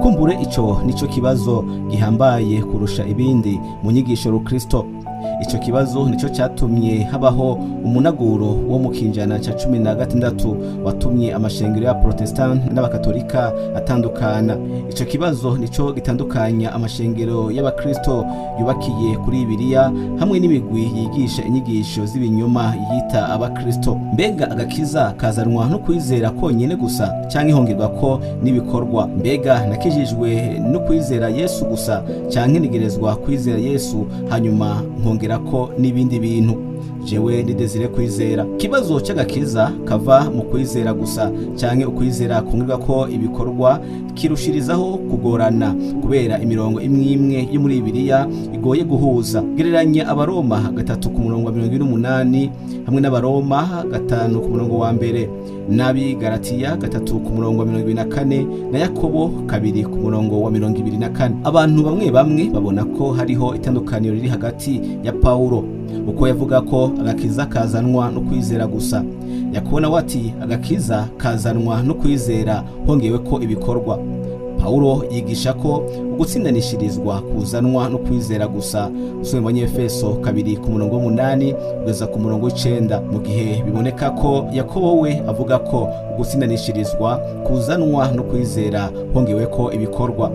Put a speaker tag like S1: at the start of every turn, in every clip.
S1: kumbure ico nico kibazo gihambaye kurusha ibindi mu nyigisho rukristo. Ico kibazo nico cyatumye habaho umunaguro wo mu kinjana ca 16 watumye amashengero ya Protestant n'abakatolika atandukana. Ico kibazo nico gitandukanya amashengero y'abakristo yubakiye kuri Bibiliya hamwe n'imigwi yigisha inyigisho z'ibinyoma yita abakristo. Mbega agakiza kazanwa no kwizera kwonyene gusa canke hongerwako n'ibikorwa? Mbega nakijijwe no kwizera Yesu gusa canke nigerezwa kwizera Yesu hanyuma nkongerako n'ibindi bintu? Jewe ndidezire kwizera. Kibazo cy'agakiza kava mu kwizera gusa canke ukwizera kongerwako ibikorwa kirushirizaho kugorana kubera imirongo imwe yo muri Bibiliya igoye guhuza. Gereranya abaroma 3:28 hamwe n'abaroma 5:1 nabi Galatiya 3:24 na Yakobo 2:24. Abantu bamwe babona ko hariho itandukaniro riri hagati ya Paulo uko yavuga ko agakiza kazanwa no kwizera gusa. Yakubona wati agakiza kazanwa no kwizera hongewe ko ibikorwa. Paulo yigisha ko ugutsindanishirizwa kuzanwa no kwizera gusa. Usome mu Efeso 2:8 kugeza ku 9, mu gihe biboneka ko Yakobo we avuga ko ugutsindanishirizwa kuzanwa no kwizera hongewe ko ibikorwa.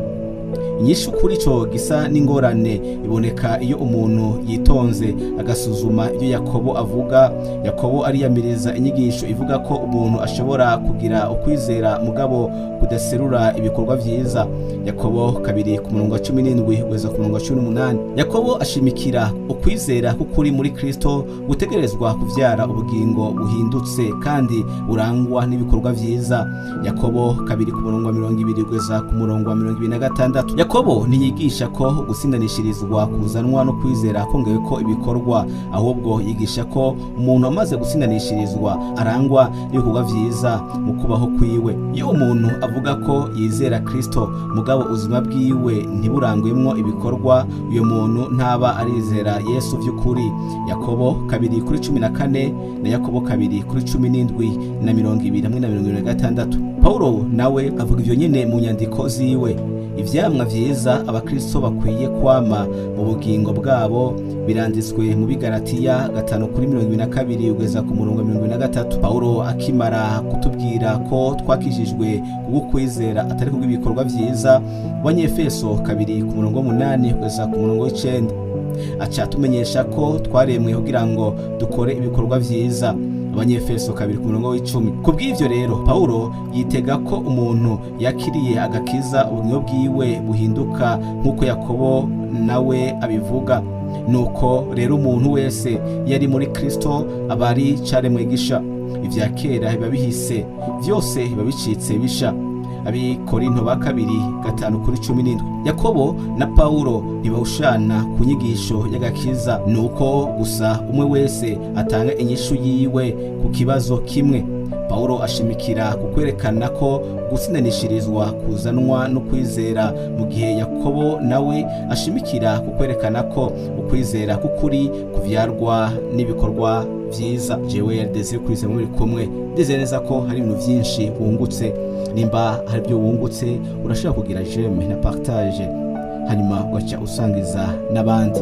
S1: Inyishu kuri ico gisa n'ingorane iboneka iyo umuntu yitonze agasuzuma ibyo Yakobo avuga. Yakobo ariyamiriza inyigisho ivuga ko umuntu ashobora kugira ukwizera mugabo kudaserura ibikorwa vyiza. Yakobo 2:17 kugeza ku 18. Yakobo ashimikira ukwizera kukuri muri Kristo gutegerezwa kuvyara ubugingo buhindutse kandi burangwa n'ibikorwa vyiza. Yakobo 2:20 kugeza ku 26. Yakobo ntiyigisha ko gusindanishirizwa kuzanwa no kwizera kongewe ko ibikorwa, ahubwo yigisha ko umuntu amaze gusindanishirizwa arangwa n'ibikorwa vyiza mu kubaho kwiwe. Iyo umuntu avuga ko yizera Kristo mugabo ubuzima bwiwe ntiburangwemwo ibikorwa, uyo muntu ntaba arizera Yesu vy'ukuri. Yakobo 2:14 na Yakobo 2:17 na 20 hamwe na 26. Paulo nawe avuga ivyo nyene mu nyandiko ziwe. Ivyamwa vyiza abakristo bakwiye kwama mu bugingo bwabo biranditswe mu Bigalatiya 5:22 kugeza ku 23. Paulo akimara kutubwira ko twakijijwe ukwizera atari kubw'ibikorwa vyiza, Efeso 2:8 kugeza ku 9 aca tumenyesha ko twaremwe kugira ngo dukore ibikorwa vyiza, Efeso 2:10. Kubw'ivyo rero Paulo yitega ko umuntu yakiriye agakiza ubugingo bwiwe buhinduka nk'uko Yakobo nawe abivuga. Nuko rero umuntu wese yari muri Kristo abari caremwe gisha, ivya kera biba bihise, vyose biba bicitse bisha. Abikorinto 2:5-17. Yakobo na Paulo ntibawushana ku nyigisho y'agakiza, nuko gusa umwe wese atanga inyishu yiwe ku kibazo kimwe. Paulo ashimikira kukwerekana ko gusindanishirizwa kuzanwa no kwizera, mu gihe Yakobo nawe ashimikira kukwerekana ko ukwizera kukuri kuvyarwa n'ibikorwa vyiza. Jewe ndeze kwizera muri kumwe, ndeze neza ko hari ibintu vyinshi wungutse. Nimba hari byo wungutse urashaka kugira j'aime na partage, hanyuma ugaca usangiza n'abandi.